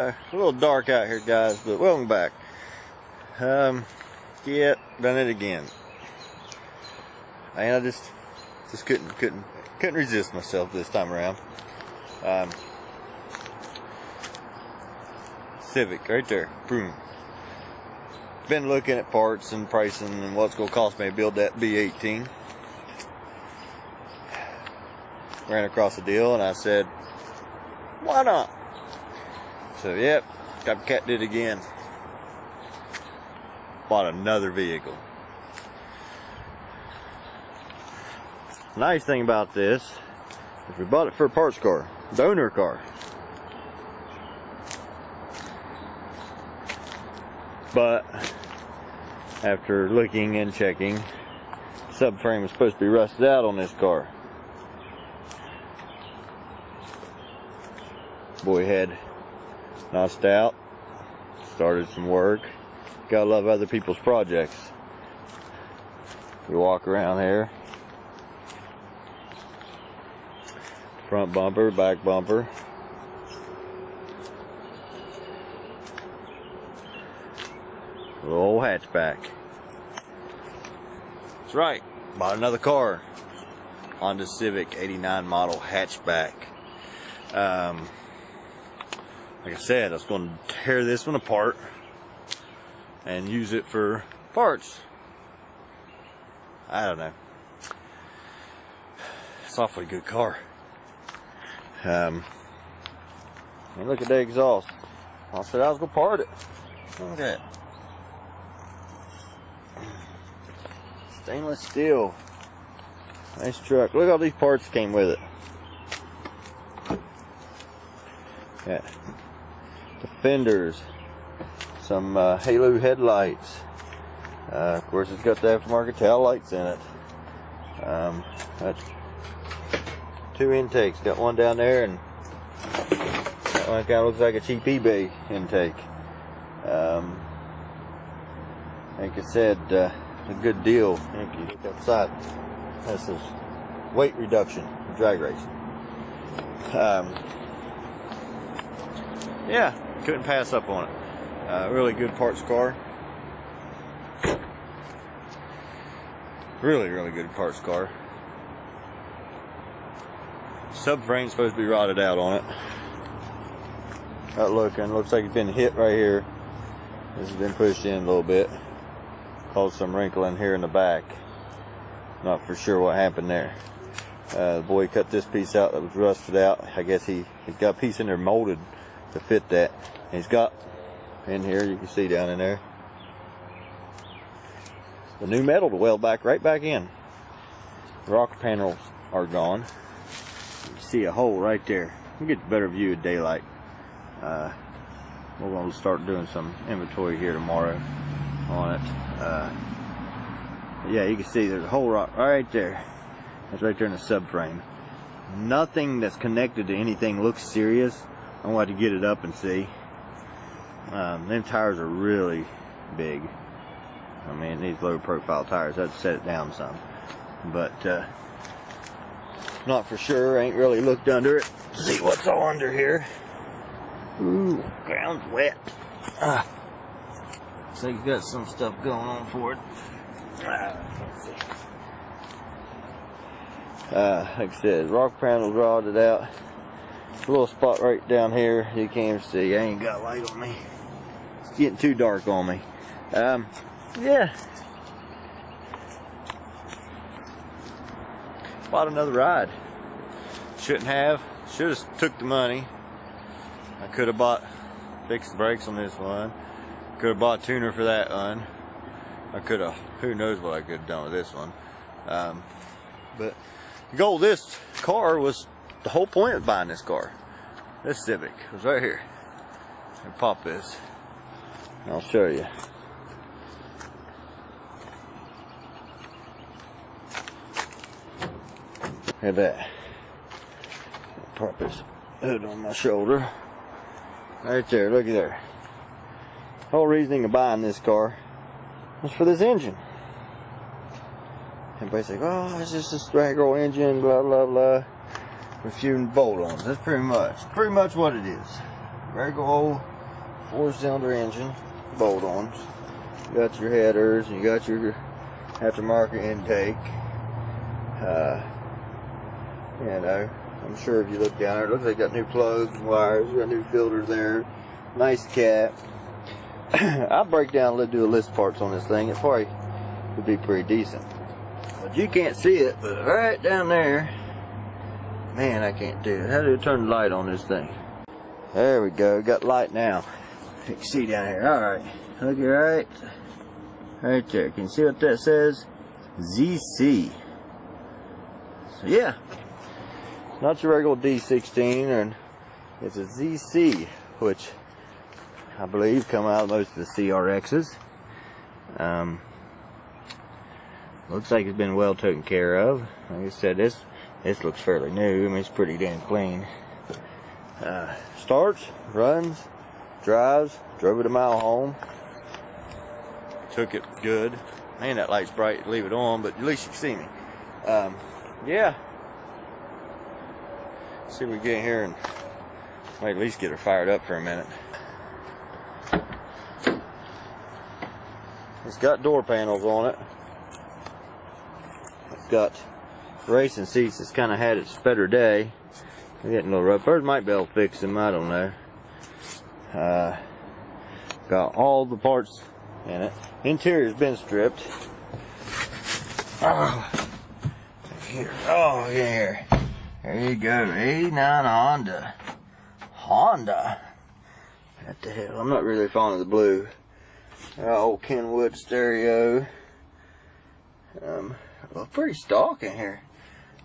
It's a little dark out here, guys, but welcome back. Yeah, done it again. And I just couldn't resist myself this time around. Civic, right there. Boom. Been looking at parts and pricing and what's going to cost me to build that B18. Ran across a deal and I said, why not? So, yep, copycat did again. Bought another vehicle. Nice thing about this is we bought it for a parts car, donor car. But after looking and checking, subframe is supposed to be rusted out on this car. Boy had notched out, started some work. Gotta love other people's projects. We walk around here. Front bumper, back bumper. Little old hatchback. That's right, bought another car. Honda Civic 89 model hatchback. Like I said, I was going to tear this one apart and use it for parts. I don't know. It's an awfully good car. And look at the exhaust. I said I was going to part it. Look at that. Stainless steel. Nice truck. Look at all these parts that came with it. Yeah. The fenders. Some halo headlights. Of course, it's got the aftermarket tail lights in it. That's 2 intakes. Got one down there, and that one kind of looks like a cheap eBay intake. Like I said, a good deal. If you look outside, this is weight reduction, drag racing. Yeah, couldn't pass up on it. Really good parts car. Really good parts car. Subframe's supposed to be rotted out on it. Looks like it's been hit right here. This has been pushed in a little bit. Caused some wrinkling here in the back. Not for sure what happened there. The boy cut this piece out that was rusted out. I guess he's got a piece in there molded to fit that. And he's got in here, you can see down in there, the new metal to weld back right back in. Rocker panels are gone. You can see a hole right there. You get a better view of daylight. We're going to start doing some inventory here tomorrow on it. Yeah, you can see there's a hole right there. That's right there in the subframe. Nothing that's connected to anything looks serious. I'm going to have to get it up and see. Them tires are really big. I mean, these low profile tires, I'd set it down some. But, not for sure. Ain't really looked under it. See what's all under here. Ooh, ground's wet. So you got some stuff going on for it. Let's see. Like I said, rock panels rotted out. A little spot right down here you can't even see. I ain't got light on me. It's getting too dark on me. Yeah. Bought another ride. Shouldn't have. Should have took the money. I could have fixed the brakes on this one. Could have bought a tuner for that one. I could have, who knows what I could have done with this one. But the goal of this car was, the whole point of buying this car, this Civic, was right here. I'll pop this. I'll show you. Look at that. Pop this hood on my shoulder. Right there, look at there. The whole reasoning of buying this car was for this engine. Everybody's like, oh, it's just a drag roll engine, blah, blah, blah. With a few bolt-ons. That's pretty much what it is. Drag roll 4-cylinder engine, bolt-ons. You got your headers, you got your aftermarket intake. You know, I'm sure if you look down there, it looks like they got new plugs, wires, you got new filters there. Nice cap. I'll break down and do a list of parts on this thing. It probably would be pretty decent. But you can't see it, but right down there, man, I can't do it. How do I turn the light on this thing? There we go, got light now. You can see down here. Alright, look right there. Can you see what that says? ZC. So yeah, not your regular D16, and it's a ZC, which I believe come out of most of the CRXs. Looks like it's been well taken care of. Like I said, this looks fairly new. I mean, it's pretty damn clean. Starts, runs, drives, drove it a mile home. Took it good. Man, that light's bright, leave it on, but at least you can see me. Yeah. See if we get in here and might at least get her fired up for a minute. It's got door panels on it. It's got racing seats. It's kind of had its better day. They're getting a little rough. Bird might be able to fix them. I don't know. Got all the parts in it. Interior's been stripped. Oh, here. Oh, here. There you go. 89 Honda. Honda. What the hell? I'm not really fond of the blue. Old Kenwood stereo. Well, pretty stock in here.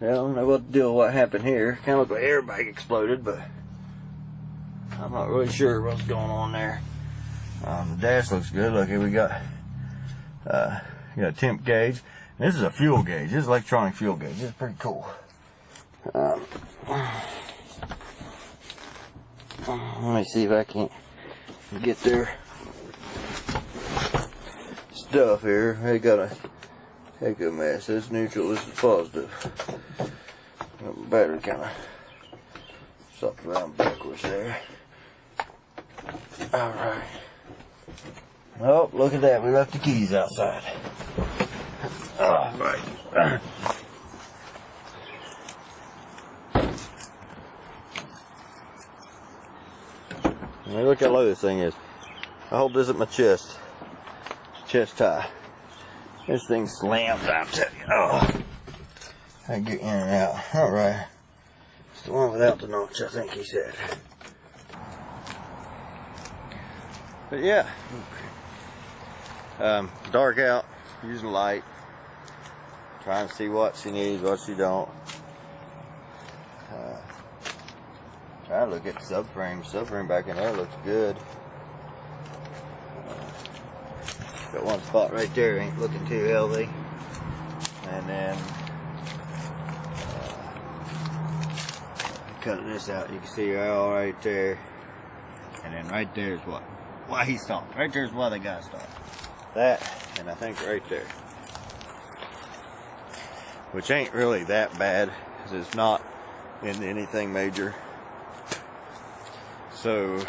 I don't know what the deal, what happened here. Kind of looked like an airbag exploded, but I'm not really sure what's going on there. The dash looks good. Look here, we got a temp gauge. And this is a fuel gauge. This is electronic fuel gauge. This is pretty cool. Let me see if I can get their stuff here. They got a heck of a mess. This is neutral, this is positive. The battery kind of sucked around backwards there. Alright. Oh, look at that. We left the keys outside. Alright. Look how low this thing is. I hold this at my chest. Chest high. This thing slams out, tell you. Oh, I get in and out. Alright. It's the one without the notch, I think he said. But yeah. Dark out, using light. Trying to see what she needs, what she don't. Trying to look at the subframe. Subframe back in there looks good. Got one spot right there, ain't looking too healthy. And then cut this out. You can see all right there. And then right there is why he stopped. Right there is why the guy stopped. That, and I think right there. Which ain't really that bad, because it's not in anything major. So,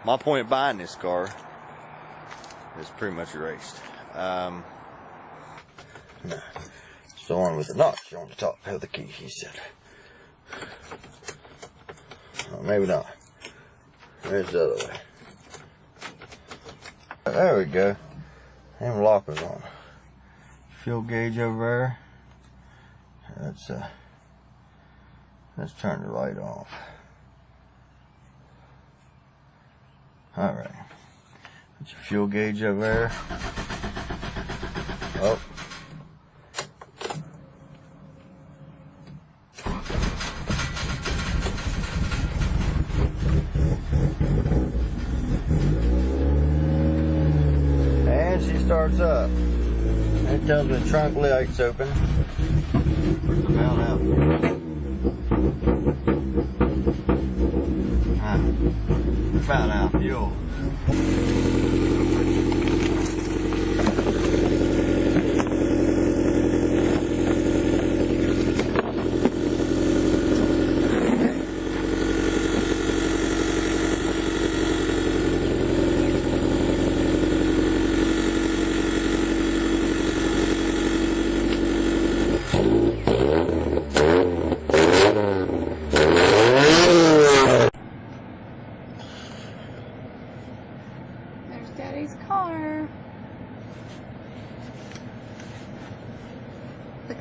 my point of buying this car is pretty much erased. No, it's the one with the notch on the top of the key, he said. Well, maybe not. There's the other way. There we go. Them lockers on. Fuel gauge over there. Let's turn the light off. Alright. Put your fuel gauge over there. Oh. And she starts up. It tells me the trunk light's open. Found out. Found out fuel.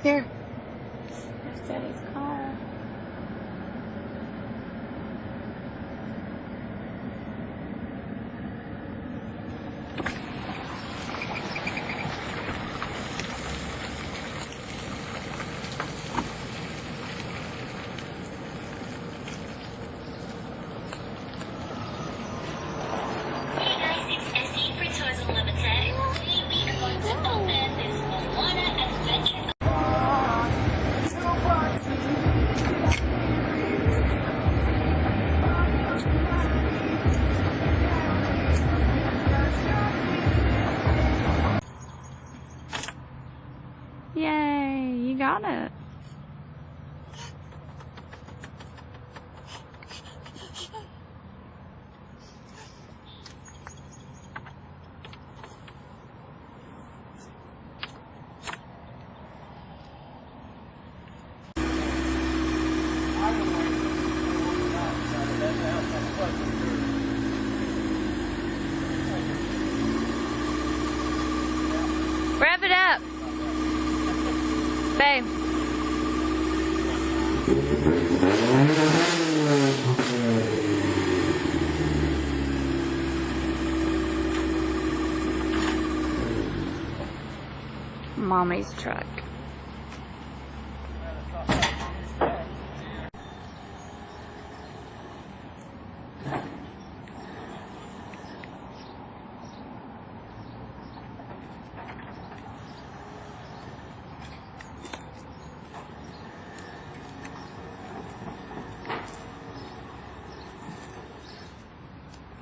Here. There's Daddy's car. Yay, you got it. Wrap it up. Babe. Mommy's truck.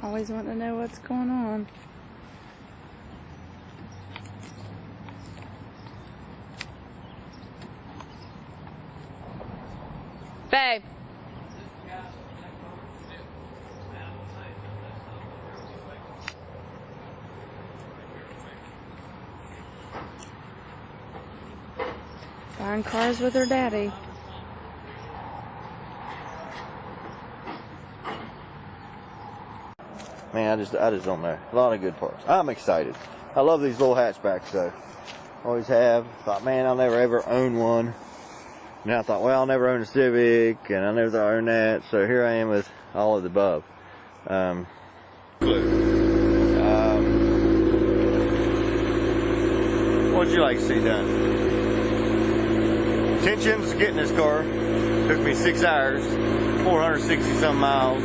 Always want to know what's going on. Babe. Buying cars with her daddy. Man, I just don't know. A lot of good parts. I'm excited. I love these little hatchbacks though. Always have. Thought, man, I'll never ever own one. And I thought, well, I'll never own a Civic, and I never thought I'd own that. So here I am with all of the above. What'd you like to see done? Intentions getting this car. Took me 6 hours, 460 some miles.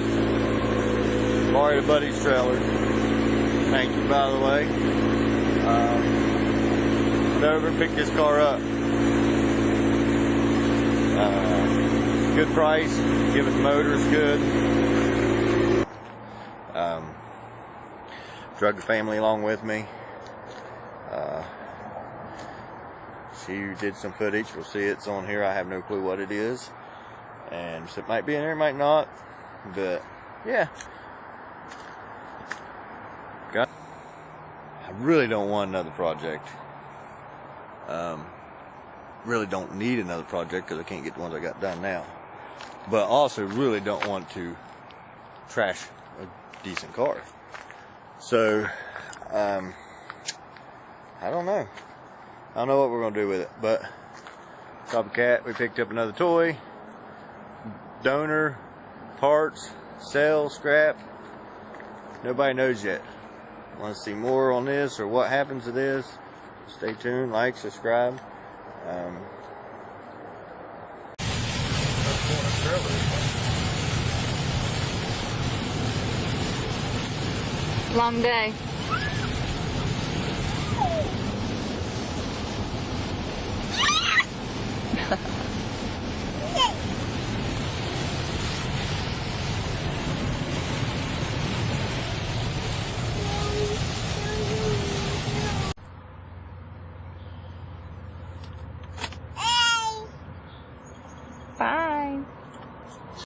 Borrowed a buddy's trailer. Thank you, by the way. Went over and picked this car up. Good price. Given the motor's good. Drug the family along with me. She did some footage. We'll see it's on here. I have no clue what it is. And so it might be in there, it might not. But yeah. I really don't want another project. Really don't need another project because I can't get the ones I got done now. But also really don't want to trash a decent car. So, I don't know. I don't know what we're going to do with it. But, Copycat, we picked up another toy. Donor, parts, sell, scrap. Nobody knows yet. Want to see more on this or what happens to this? Stay tuned, like, subscribe. Long day.